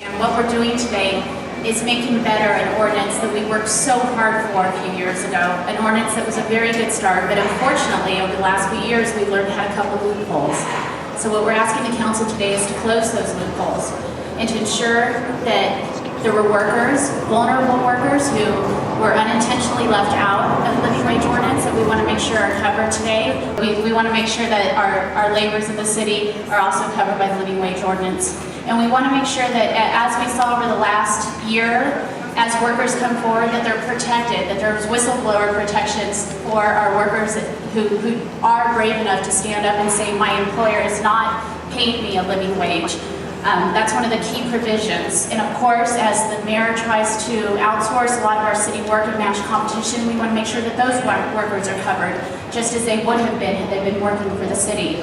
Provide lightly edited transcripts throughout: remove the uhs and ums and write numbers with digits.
And what we're doing today is making better an ordinance that we worked so hard for a few years ago. An ordinance that was a very good start, but unfortunately over the last few years we've learned had a couple loopholes. So what we're asking the council today is to close those loopholes and to ensure that there were workers, vulnerable workers who were unintentionally left out of the Living Wage Ordinance that we want to make sure are covered today. We want to make sure that our laborers of the city are also covered by the Living Wage Ordinance. And we want to make sure that, as we saw over the last year, as workers come forward, that they're protected, that there's whistleblower protections for our workers who are brave enough to stand up and say, my employer has not paid me a living wage. That's one of the key provisions. And of course, as the mayor tries to outsource a lot of our city work and match competition, we want to make sure that those workers are covered, just as they would have been had they been working for the city.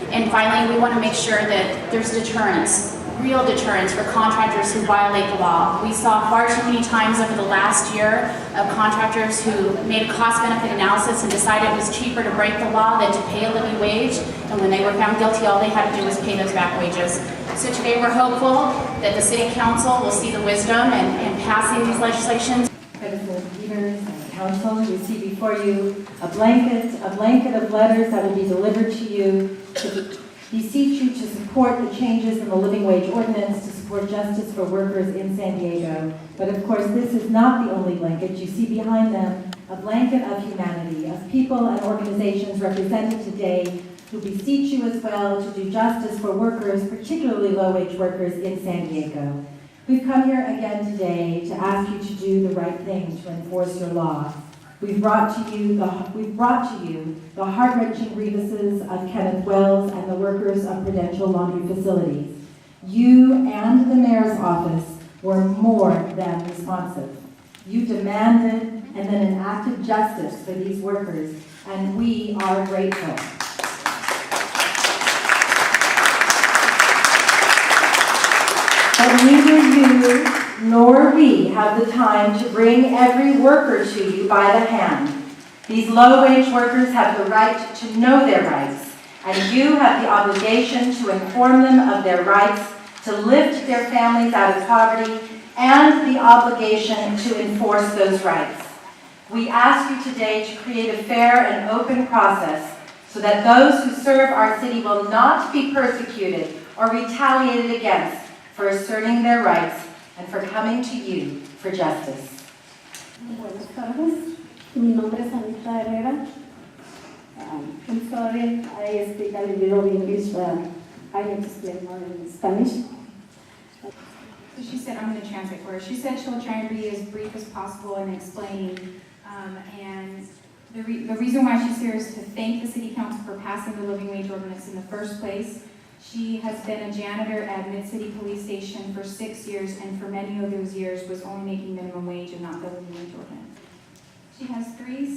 And finally, we want to make sure that there's deterrence, real deterrence for contractors who violate the law. We saw far too many times over the last year of contractors who made a cost-benefit analysis and decided it was cheaper to break the law than to pay a living wage. And when they were found guilty, all they had to do was pay those back wages. So today we're hopeful that the City Council will see the wisdom and passing these legislations. Leaders and council, you see before you a blanket of letters that will be delivered to you to beseech you to support the changes in the Living Wage Ordinance to support justice for workers in San Diego. But of course, this is not the only blanket. You see behind them a blanket of humanity, of people and organizations represented today who beseech you as well to do justice for workers, particularly low-wage workers in San Diego. We've come here again today to ask you to do the right thing to enforce your law. We've brought to you the heart-wrenching grievances of Kenneth Wells and the workers of Prudential Laundry Facilities. You and the mayor's office were more than responsive. You demanded and then enacted justice for these workers, and we are grateful. But neither you nor we have the time to bring every worker to you by the hand. These low-wage workers have the right to know their rights, and you have the obligation to inform them of their rights, to lift their families out of poverty, and the obligation to enforce those rights. We ask you today to create a fair and open process so that those who serve our city will not be persecuted or retaliated against for asserting their rights and for coming to you for justice. Buenas tardes. Mi nombre es Anita Herrera. I'm sorry I speak a little bit of English, but I explain more in Spanish. So she said, I'm going to translate for her. She said she'll try and be as brief as possible in explaining. And the reason why she's here is to thank the City Council for passing the Living Wage Ordinance in the first place. She has been a janitor at Mid-City Police Station for 6 years, and for many of those years was only making minimum wage and not the Living Wage Ordinance. She has 3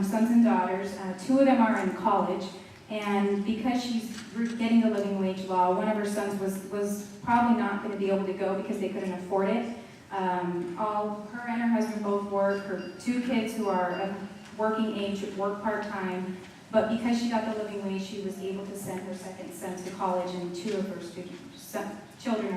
sons and daughters. 2 of them are in college, and because she's getting the living wage law, one of her sons was probably not going to be able to go because they couldn't afford it. Her and her husband both work. Her 2 kids who are of working age work part-time. But because she got the living wage, she was able to send her second son to college, and 2 of her children